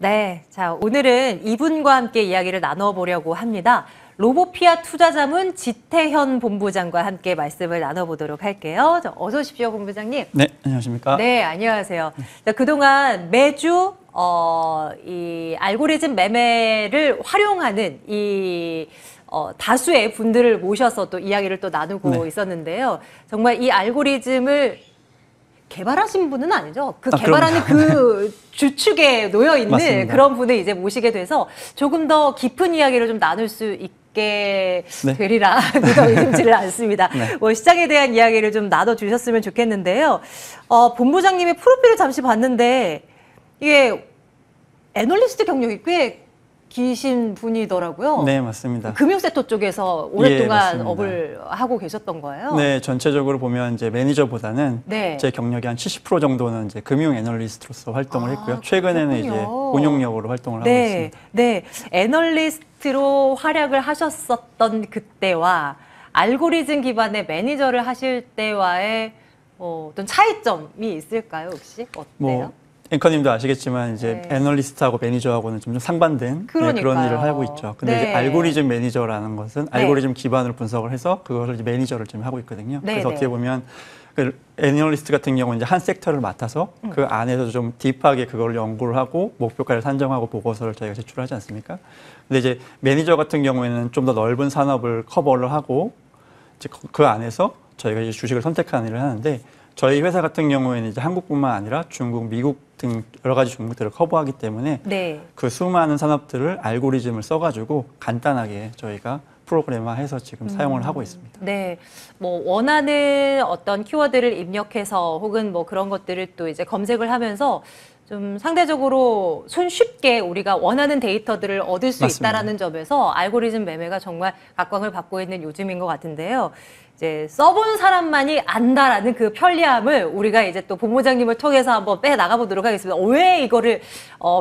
네, 자 오늘은 이분과 함께 이야기를 나눠보려고 합니다. 로보피아 투자자문 지태현 본부장과 함께 말씀을 나눠보도록 할게요. 어서 오십시오, 본부장님. 네, 안녕하십니까? 네, 안녕하세요. 자, 그동안 매주 이 알고리즘 매매를 활용하는 이 다수의 분들을 모셔서 또 이야기를 또 나누고 있었는데요. 정말 이 알고리즘을 개발하신 분은 아니죠. 그 개발하는 그 주축에 놓여 있는 맞습니다. 그런 분을 이제 모시게 돼서 조금 더 깊은 이야기를 좀 나눌 수 있게 되리라 믿어 의심치를 않습니다. 뭐 시장에 대한 이야기를 좀 나눠주셨으면 좋겠는데요. 본부장님의 프로필을 잠시 봤는데 이게 애널리스트 경력이 꽤 기신 분이더라고요. 네, 맞습니다. 금융섹터 쪽에서 오랫동안 예, 업을 하고 계셨던 거예요. 네, 전체적으로 보면 이제 매니저보다는 제 경력이 한 70% 정도는 이제 금융 애널리스트로서 활동을 했고요. 최근에는 그렇군요. 이제 운용력으로 활동을 하고 있습니다. 네, 애널리스트로 활약을 하셨었던 그때와 알고리즘 기반의 매니저를 하실 때와의 어떤 차이점이 있을까요, 혹시? 어때요? 앵커님도 아시겠지만 이제 애널리스트하고 매니저하고는 좀 상반된 그런 일을 하고 있죠. 근데 이제 알고리즘 매니저라는 것은 알고리즘 기반으로 분석을 해서 그것을 이제 매니저를 좀 하고 있거든요. 그래서 어떻게 보면 그 애널리스트 같은 경우는 이제 한 섹터를 맡아서 그 안에서 좀 딥하게 그걸 연구를 하고 목표가를 산정하고 보고서를 저희가 제출하지 않습니까? 근데 이제 매니저 같은 경우에는 좀 더 넓은 산업을 커버를 하고 이제 그 안에서 저희가 이제 주식을 선택하는 일을 하는데 저희 회사 같은 경우에는 이제 한국뿐만 아니라 중국, 미국 등 여러 가지 종목들을 커버하기 때문에 그 수많은 산업들을 알고리즘을 써가지고 간단하게 저희가 프로그래머해서 지금 사용을 하고 있습니다. 네, 뭐 원하는 어떤 키워드를 입력해서 혹은 뭐 그런 것들을 또 이제 검색을 하면서 좀 상대적으로 손쉽게 우리가 원하는 데이터들을 얻을 수 있다라는 점에서 알고리즘 매매가 정말 각광을 받고 있는 요즘인 것 같은데요. 이제 써본 사람만이 안다라는 그 편리함을 우리가 이제 또 본부장님을 통해서 한번 빼 나가보도록 하겠습니다. 왜 이거를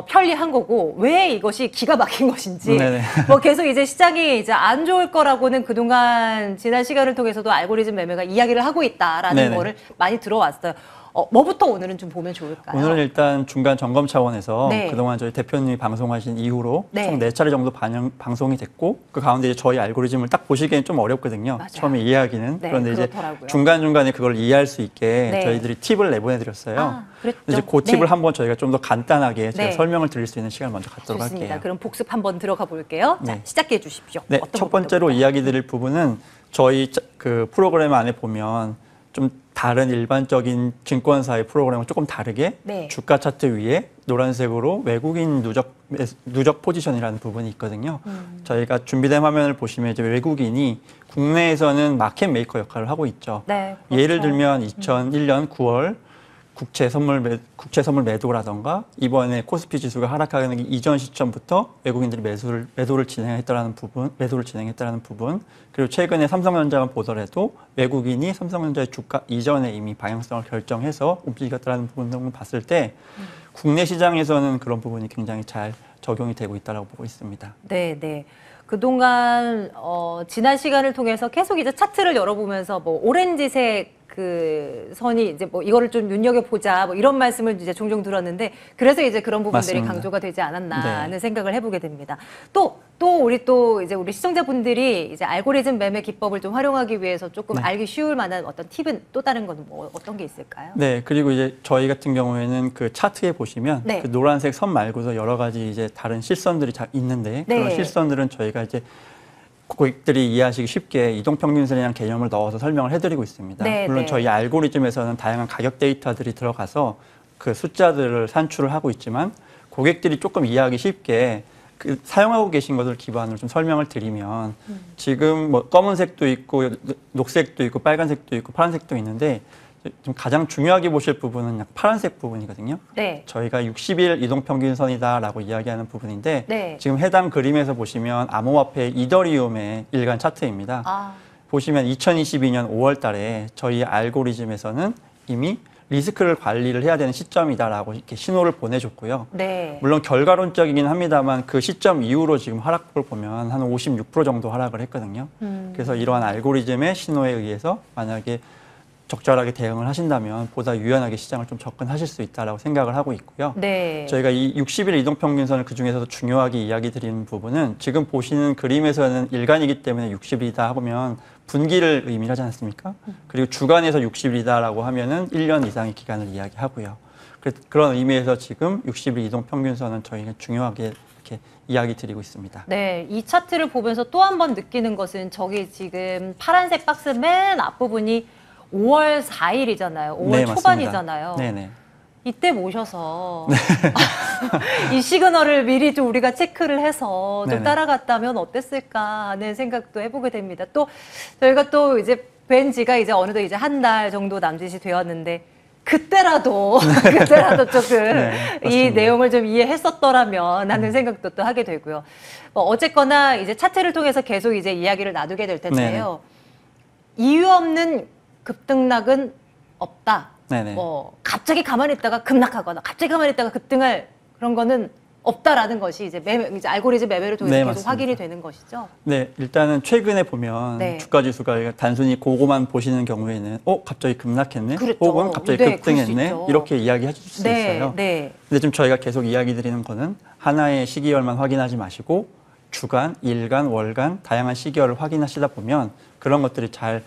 편리한 거고 왜 이것이 기가 막힌 것인지 뭐 계속 이제 시장이 이제 안 좋을 거라고는 그동안 지난 시간을 통해서도 알고리즘 매매가 이야기를 하고 있다라는 거를 많이 들어왔어요. 뭐부터 오늘은 좀 보면 좋을까요? 오늘은 일단 중간 점검 차원에서 그동안 저희 대표님이 방송하신 이후로 총 4차례 정도 방송이 됐고 그 가운데 이제 저희 알고리즘을 딱 보시기엔 좀 어렵거든요. 처음에 이해하기는. 그런데 그렇더라고요. 이제 중간중간에 그걸 이해할 수 있게 저희들이 팁을 내보내드렸어요. 이제 그 팁을 한번 저희가 좀 더 간단하게 제가 설명을 드릴 수 있는 시간을 먼저 갖도록 할게요. 그럼 복습 한번 들어가 볼게요. 자, 시작해 주십시오. 네, 첫 번째로 이야기 드릴 부분은 저희 그 프로그램 안에 보면 좀 다른 일반적인 증권사의 프로그램과 조금 다르게 주가 차트 위에 노란색으로 외국인 누적 포지션이라는 부분이 있거든요. 저희가 준비된 화면을 보시면 이제 외국인이 국내에서는 마켓 메이커 역할을 하고 있죠. 예를 들면 2001년 9월 국채 선물 매도라던가 이번에 코스피 지수가 하락하는 이전 시점부터 외국인들이 매도를 진행했다라는 부분, 그리고 최근에 삼성전자만 보더라도 외국인이 삼성전자의 주가 이전에 이미 방향성을 결정해서 움직였다는 부분 등을 봤을 때 국내 시장에서는 그런 부분이 굉장히 잘 적용이 되고 있다고 보고 있습니다. 네. 그동안 지난 시간을 통해서 계속 이제 차트를 열어보면서 뭐 오렌지색 그 선이 이제 뭐 이거를 좀 눈여겨보자 뭐 이런 말씀을 이제 종종 들었는데 그래서 이제 그런 부분들이 강조가 되지 않았나 하는 생각을 해보게 됩니다. 또 우리 시청자분들이 이제 알고리즘 매매 기법을 좀 활용하기 위해서 조금 알기 쉬울 만한 어떤 팁은 또 다른 건 뭐 어떤 게 있을까요? 네, 그리고 이제 저희 같은 경우에는 그 차트에 보시면 그 노란색 선 말고도 여러 가지 이제 다른 실선들이 있는데 그런 실선들은 저희가 이제 고객들이 이해하시기 쉽게 이동평균선이라는 개념을 넣어서 설명을 해드리고 있습니다. 물론 저희 알고리즘에서는 다양한 가격 데이터들이 들어가서 그 숫자들을 산출을 하고 있지만 고객들이 조금 이해하기 쉽게 그 사용하고 계신 것을 기반으로 좀 설명을 드리면 지금 뭐 검은색도 있고 녹색도 있고 빨간색도 있고 파란색도 있는데 좀 가장 중요하게 보실 부분은 약 파란색 부분이거든요. 저희가 60일 이동평균선이다라고 이야기하는 부분인데 지금 해당 그림에서 보시면 암호화폐 이더리움의 일간 차트입니다. 보시면 2022년 5월 달에 저희 알고리즘에서는 이미 리스크를 관리를 해야 되는 시점이다라고 이렇게 신호를 보내줬고요. 물론 결과론적이긴 합니다만 그 시점 이후로 지금 하락폭을 보면 한 56% 정도 하락을 했거든요. 그래서 이러한 알고리즘의 신호에 의해서 만약에 적절하게 대응을 하신다면 보다 유연하게 시장을 좀 접근하실 수 있다라고 생각을 하고 있고요. 네. 저희가 이 60일 이동평균선을 그중에서도 중요하게 이야기 드리는 부분은 지금 보시는 그림에서는 일간이기 때문에 60일이다 하면 분기를 의미하지 않습니까? 그리고 주간에서 60일이다라고 하면은 1년 이상의 기간을 이야기하고요. 그런 의미에서 지금 60일 이동평균선은 저희가 중요하게 이렇게 이야기 드리고 있습니다. 네, 이 차트를 보면서 또 한 번 느끼는 것은 저기 지금 파란색 박스 맨 앞부분이 5월 4일이잖아요. 5월 네, 초반이잖아요. 네네. 이때 모셔서 이 시그널을 미리 좀 우리가 체크를 해서 좀 네네. 따라갔다면 어땠을까 하는 생각도 해보게 됩니다. 또 저희가 또 이제 뵌 지가 이제 어느덧 이제 한 달 정도 남짓이 되었는데 그때라도 조금 네, 이 내용을 좀 이해했었더라면 하는 생각도 또 하게 되고요. 뭐 어쨌거나 이제 차트를 통해서 계속 이제 이야기를 나누게 될 텐데요. 이유 없는 급등락은 없다. 네네. 뭐 갑자기 가만히 있다가 급락하거나 갑자기 가만히 있다가 급등할 그런 거는 없다라는 것이 이제 이제 알고리즘 매매를 통해서 네, 계속 맞습니다. 확인이 되는 것이죠. 네, 일단은 최근에 보면 네. 주가 지수가 단순히 그거만 보시는 경우에는 갑자기 급락했네, 그렇죠. 혹은 갑자기 네, 그럴 수 급등했네 있죠. 이렇게 이야기해 줄 수 네, 있어요. 네. 근데 지금 저희가 계속 이야기 드리는 거는 하나의 시기열만 확인하지 마시고 주간, 일간, 월간 다양한 시기열을 확인하시다 보면 그런 것들이 잘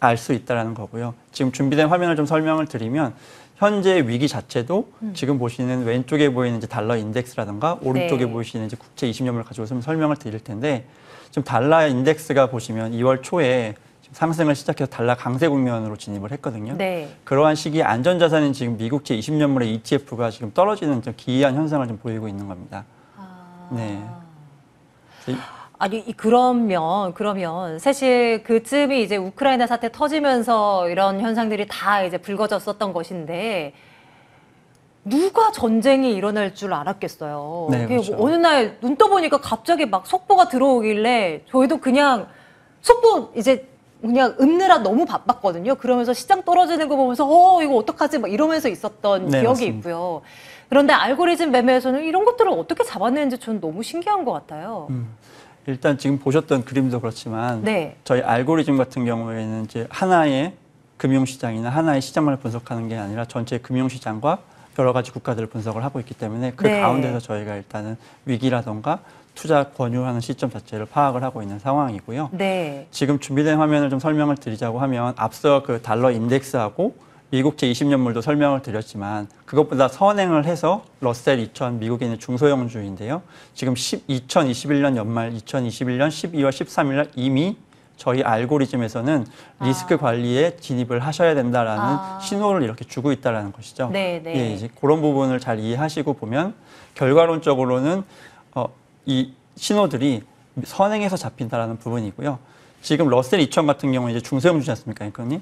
알 수 있다라는 거고요. 지금 준비된 화면을 좀 설명을 드리면 현재 위기 자체도 지금 보시는 왼쪽에 보이는 이제 달러 인덱스라든가 오른쪽에 네. 보이시는 이제 국채 20년물 가지고 좀 설명을 드릴 텐데 지금 달러 인덱스가 보시면 2월 초에 상승을 시작해서 달러 강세 국면으로 진입을 했거든요. 네. 그러한 시기에 안전자산인 지금 미국채 20년물의 ETF가 지금 떨어지는 좀 기이한 현상을 좀 보이고 있는 겁니다. 네. 아니 그러면 사실 그쯤이 이제 우크라이나 사태 터지면서 이런 현상들이 다 이제 불거졌었던 것인데 누가 전쟁이 일어날 줄 알았겠어요. 네, 그렇죠. 어느 날 눈 떠보니까 갑자기 막 속보가 들어오길래 저희도 그냥 속보 이제 그냥 읊느라 너무 바빴거든요. 그러면서 시장 떨어지는 거 보면서 이거 어떡하지 막 이러면서 있었던 네, 기억이 맞습니다. 있고요. 그런데 알고리즘 매매에서는 이런 것들을 어떻게 잡아내는지 저는 너무 신기한 것 같아요. 일단 지금 보셨던 그림도 그렇지만 네. 저희 알고리즘 같은 경우에는 이제 하나의 금융시장이나 하나의 시장만 분석하는 게 아니라 전체 금융시장과 여러 가지 국가들을 분석을 하고 있기 때문에 그 네. 가운데서 저희가 일단은 위기라던가 투자 권유하는 시점 자체를 파악을 하고 있는 상황이고요. 네. 지금 준비된 화면을 좀 설명을 드리자고 하면 앞서 그 달러 인덱스하고 미국채 20년물도 설명을 드렸지만 그것보다 선행을 해서 러셀 2000 미국에 있는 중소형주인데요. 지금 2021년 연말 2021년 12월 13일 날 이미 저희 알고리즘에서는 리스크 관리에 진입을 하셔야 된다라는 신호를 이렇게 주고 있다는 것이죠. 네, 네. 예, 이제 그런 부분을 잘 이해하시고 보면 결과론적으로는 이 신호들이 선행해서 잡힌다라는 부분이고요. 지금 러셀 2000 같은 경우는 이제 중소형주지 않습니까, 앵커님?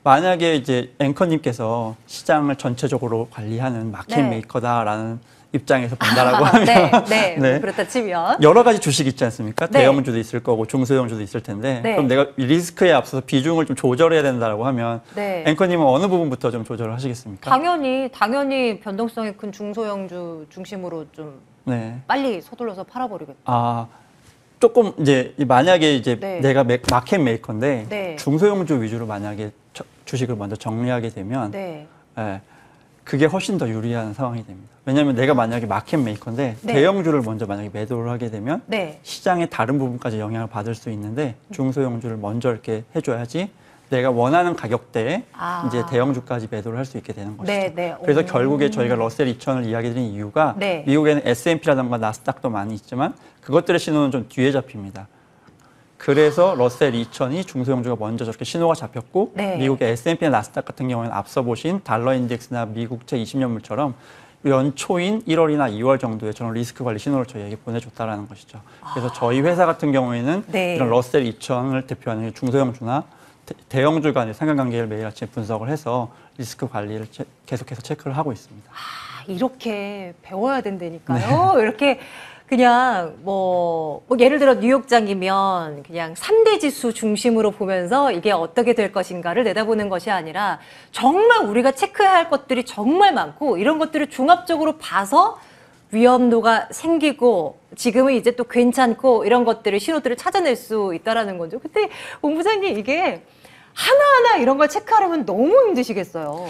만약에 이제 앵커님께서 시장을 전체적으로 관리하는 마켓 네. 메이커다라는 입장에서 본다라고 하면 네. 네. 그렇다 치면 여러 가지 주식 있지 않습니까? 네. 대형주도 있을 거고 중소형주도 있을 텐데 네. 그럼 내가 리스크에 앞서서 비중을 좀 조절해야 된다라고 하면 네. 앵커님은 어느 부분부터 좀 조절을 하시겠습니까? 당연히 변동성이 큰 중소형주 중심으로 좀 네. 빨리 서둘러서 팔아버리겠다. 조금 이제 만약에 이제 네. 내가 마켓 메이커인데 네. 중소형주 위주로 만약에 주식을 먼저 정리하게 되면 네. 예, 그게 훨씬 더 유리한 상황이 됩니다. 왜냐하면 내가 만약에 마켓 메이커인데 네. 대형주를 먼저 만약에 매도를 하게 되면 네. 시장의 다른 부분까지 영향을 받을 수 있는데 중소형주를 먼저 이렇게 해줘야지 내가 원하는 가격대에 이제 대형주까지 매도를 할 수 있게 되는 것이죠. 네, 네. 그래서 결국에 저희가 러셀 2000을 이야기드린 이유가 네. 미국에는 S&P라든가 나스닥도 많이 있지만 그것들의 신호는 좀 뒤에 잡힙니다. 그래서 러셀 2000이 중소형주가 먼저 저렇게 신호가 잡혔고 네. 미국의 S&P나 나스닥 같은 경우에는 앞서 보신 달러 인덱스나 미국채 20년물처럼 연초인 1월이나 2월 정도에 저런 리스크 관리 신호를 저희에게 보내줬다라는 것이죠. 그래서 저희 회사 같은 경우에는 네. 이런 러셀 2000을 대표하는 중소형주나 대형주 간의 상관관계를 매일 아침 분석을 해서 리스크 관리를 계속해서 체크를 하고 있습니다. 이렇게 배워야 된다니까요. 이렇게 그냥 뭐 예를 들어 뉴욕장이면 그냥 3대 지수 중심으로 보면서 이게 어떻게 될 것인가를 내다보는 것이 아니라 정말 우리가 체크해야 할 것들이 정말 많고 이런 것들을 종합적으로 봐서 위험도가 생기고 지금은 이제 또 괜찮고 이런 것들을 신호들을 찾아낼 수 있다라는 거죠. 근데 본부장님 이게 하나하나 이런 걸 체크하려면 너무 힘드시겠어요.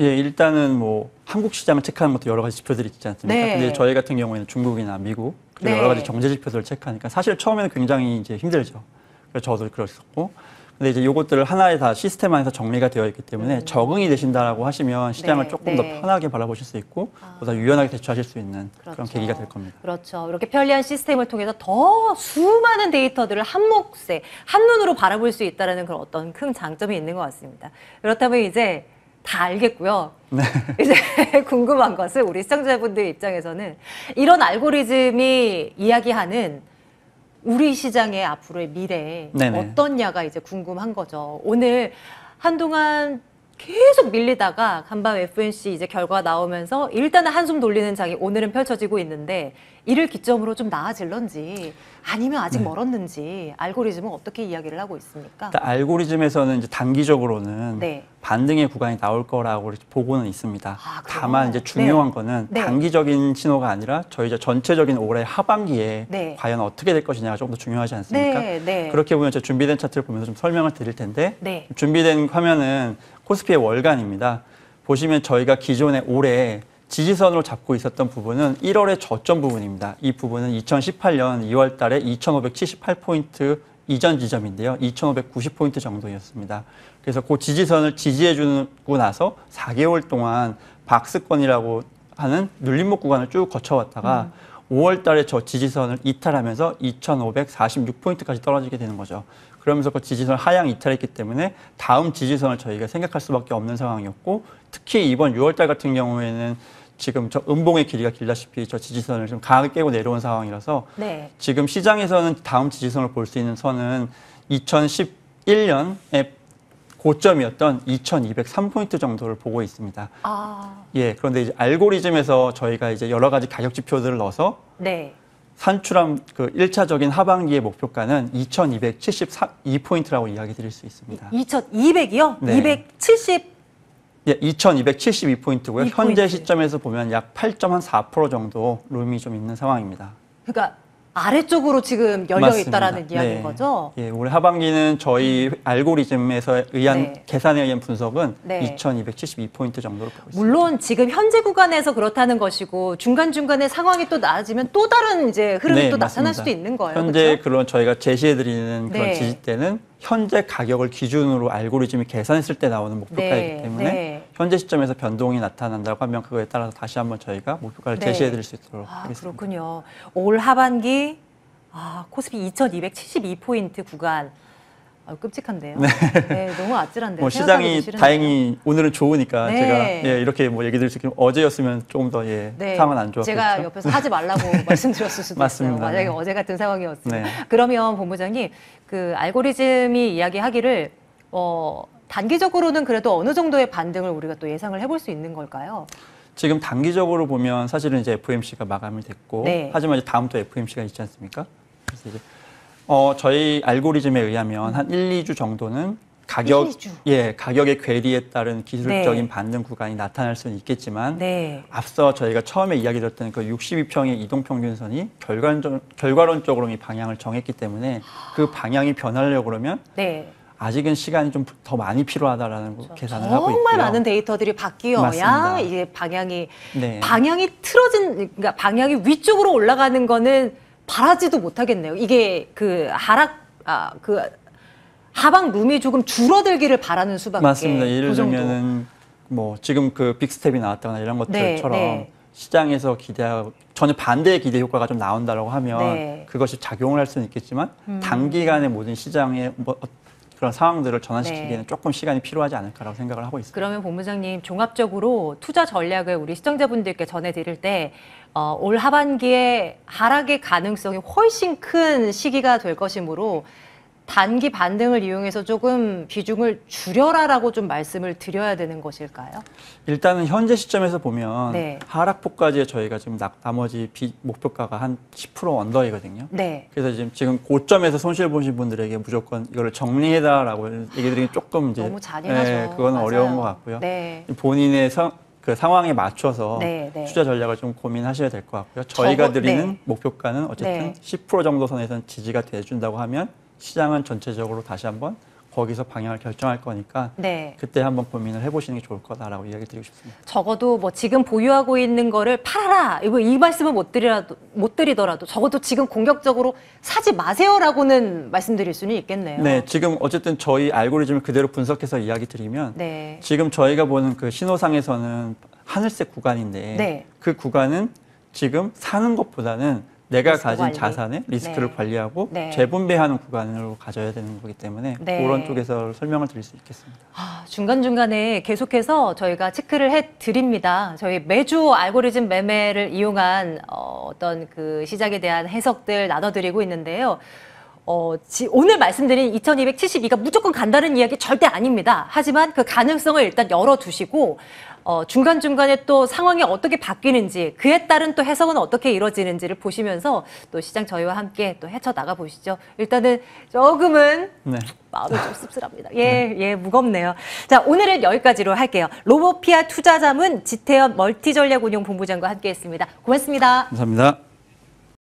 예, 일단은 뭐 한국 시장을 체크하는 것도 여러 가지 지표들이 있지 않습니까? 네. 근데 저희 같은 경우에는 중국이나 미국 그리고 네. 여러 가지 경제 지표들을 체크하니까 사실 처음에는 굉장히 이제 힘들죠. 그래서 저도 그랬었고. 근데 이제 요것들을 하나에 다 시스템 안에서 정리가 되어 있기 때문에 적응이 되신다라고 하시면 시장을 네. 조금 네. 더 편하게 바라보실 수 있고 보다 유연하게 대처하실 수 있는 그런 그렇죠. 계기가 될 겁니다. 그렇죠. 이렇게 편리한 시스템을 통해서 더 수많은 데이터들을 한 몫에 한눈으로 바라볼 수 있다는 그런 어떤 큰 장점이 있는 것 같습니다. 그렇다면 이제 다 알겠고요. 네. 이제 궁금한 것은 우리 시청자분들 입장에서는 이런 알고리즘이 이야기하는 우리 시장의 앞으로의 미래 네네. 어떻냐가 이제 궁금한 거죠. 오늘 한동안 계속 밀리다가 간밤 FNC 이제 결과 나오면서 일단은 한숨 돌리는 장이 오늘은 펼쳐지고 있는데 이를 기점으로 좀 나아질런지 아니면 아직 멀었는지 알고리즘은 어떻게 이야기를 하고 있습니까? 일단 알고리즘에서는 이제 단기적으로는 네. 반등의 구간이 나올 거라고 보고는 있습니다. 아, 그래요? 다만 이제 중요한 네. 거는 네. 단기적인 신호가 아니라 저희 이제 전체적인 올해 하반기에 네. 과연 어떻게 될 것이냐가 조금 더 중요하지 않습니까? 네, 네. 그렇게 보면 제 준비된 차트를 보면서 좀 설명을 드릴 텐데 네. 준비된 화면은 코스피의 월간입니다. 보시면 저희가 기존에 올해 지지선으로 잡고 있었던 부분은 1월의 저점 부분입니다. 이 부분은 2018년 2월 달에 2,578포인트 이전 지점인데요. 2,590포인트 정도였습니다. 그래서 그 지지선을 지지해주고 나서 4개월 동안 박스권이라고 하는 눌림목 구간을 쭉 거쳐왔다가 5월 달에 저 지지선을 이탈하면서 2,546포인트까지 떨어지게 되는 거죠. 그러면서 그 지지선을 하향 이탈했기 때문에 다음 지지선을 저희가 생각할 수밖에 없는 상황이었고 특히 이번 6월 달 같은 경우에는 지금 저 음봉의 길이가 길다시피 저 지지선을 좀 강하게 깨고 내려온 상황이라서 네. 지금 시장에서는 다음 지지선을 볼 수 있는 선은 2011년에 고점이었던 2,203포인트 정도를 보고 있습니다. 아, 예, 그런데 이제 알고리즘에서 저희가 이제 여러 가지 가격 지표들을 넣어서 네. 산출한 그 1차적인 하반기의 목표가는 2,272포인트라고 이야기 드릴 수 있습니다. 2,200이요? 네. 270 예, 2,272포인트고요. 2포인트. 현재 시점에서 보면 약 8.4% 정도 룸이 좀 있는 상황입니다. 그러니까 아래쪽으로 지금 열려 맞습니다. 있다라는 이야기인 네. 거죠? 예, 올해 하반기는 저희 알고리즘에서 의한 네. 계산에 의한 분석은 네. 2,272포인트 정도로 보고 있습니다. 물론 지금 현재 구간에서 그렇다는 것이고 중간중간에 상황이 또 나아지면 또 다른 이제 흐름이 네, 또 나타날 맞습니다. 수도 있는 거예요. 현재 그렇죠? 그런 저희가 제시해드리는 그런 네. 지지대는 현재 가격을 기준으로 알고리즘이 계산했을 때 나오는 목표가이기 네, 때문에 네. 현재 시점에서 변동이 나타난다고 하면 그거에 따라서 다시 한번 저희가 목표가를 네. 제시해드릴 수 있도록 아, 하겠습니다. 그렇군요. 올 하반기 코스피 2,272포인트 구간. 끔찍한데요. 네, 너무 아찔한데요. 뭐 생각하기도 시장이 싫은데요. 다행히 오늘은 좋으니까 네. 제가 예, 이렇게 뭐 얘기 드릴 수 있겠지만 어제였으면 조금 더 예, 네, 상황은 안 좋았겠죠. 제가 옆에서 하지 말라고 말씀드렸을 수도 맞습니다. 있어요. 만약에 네. 어제 같은 상황이었으면. 네. 그러면 본부장님, 그 알고리즘이 이야기하기를 단기적으로는 그래도 어느 정도의 반등을 우리가 또 예상을 해볼 수 있는 걸까요? 지금 단기적으로 보면 사실은 이제 FOMC가 마감이 됐고 네. 하지만 이제 다음 또 FOMC가 있지 않습니까? 그래서 이제 저희 알고리즘에 의하면 한 1, 2주 정도는 1, 2주. 가격의 괴리에 따른 기술적인 네. 반등 구간이 나타날 수는 있겠지만 네. 앞서 저희가 처음에 이야기 드렸던 그 62평의 이동평균선이 결과론적으로 이 방향을 정했기 때문에 그 방향이 변하려고 그러면 네. 아직은 시간이 좀 더 많이 필요하다라는 계산을 하고 있고요. 정말 많은 데이터들이 바뀌어야 맞습니다. 이게 방향이 네. 그러니까 방향이 위쪽으로 올라가는 거는 바라지도 못하겠네요. 이게 그 하방 룸이 조금 줄어들기를 바라는 수밖에. 맞습니다. 예를 그 정도. 들면은 뭐 지금 그 빅스텝이 나왔다거나 이런 것들처럼 네. 시장에서 기대하고 전혀 반대의 기대 효과가 좀 나온다라고 하면 네. 그것이 작용을 할 수는 있겠지만 단기간에 모든 시장의 그런 상황들을 전환시키기에는 네. 조금 시간이 필요하지 않을까라고 생각을 하고 있습니다. 그러면 본부장님 종합적으로 투자 전략을 우리 시청자분들께 전해드릴 때 올 하반기에 하락의 가능성이 훨씬 큰 시기가 될 것이므로 단기 반등을 이용해서 조금 비중을 줄여라라고 좀 말씀을 드려야 되는 것일까요? 일단은 현재 시점에서 보면 네. 하락폭까지 저희가 지금 나머지 목표가가 한 10% 언더이거든요. 네. 그래서 지금 고점에서 손실 보신 분들에게 무조건 이거를 정리해다라고 얘기 드리기 조금 이제 너무 잔인하죠. 네, 그건 맞아요. 어려운 것 같고요. 네. 본인의 그 상황에 맞춰서 네, 네. 투자 전략을 좀 고민하셔야 될 것 같고요. 저희가 드리는 네. 목표가는 어쨌든 네. 10% 정도 선에서는 지지가 돼준다고 하면 시장은 전체적으로 다시 한번 거기서 방향을 결정할 거니까 네. 그때 한번 고민을 해보시는 게 좋을 거다라고 이야기 드리고 싶습니다. 적어도 뭐 지금 보유하고 있는 거를 팔아라 이 말씀은 못 드리더라도 적어도 지금 공격적으로 사지 마세요라고는 말씀드릴 수는 있겠네요. 네, 지금 어쨌든 저희 알고리즘을 그대로 분석해서 이야기 드리면 네. 지금 저희가 보는 그 신호상에서는 하늘색 구간인데 네. 그 구간은 지금 사는 것보다는 내가 리스크 가진 관리. 자산의 리스크를 네. 관리하고 네. 재분배하는 구간으로 가져야 되는 거기 때문에 네. 그런 쪽에서 설명을 드릴 수 있겠습니다. 중간중간에 계속해서 저희가 체크를 해드립니다. 저희 매주 알고리즘 매매를 이용한 어떤 그 시장에 대한 해석들 나눠드리고 있는데요. 오늘 말씀드린 2272가 무조건 간다는 이야기 절대 아닙니다. 하지만 그 가능성을 일단 열어두시고 중간중간에 또 상황이 어떻게 바뀌는지 그에 따른 또 해석은 어떻게 이루어지는지를 보시면서 또 시장 저희와 함께 또 헤쳐나가 보시죠. 일단은 조금은 네. 마음이 좀 씁쓸합니다. 예, 무겁네요. 자, 오늘은 여기까지로 할게요. 로보피아 투자자문 지태현 멀티전략운용본부장과 함께했습니다. 고맙습니다. 감사합니다.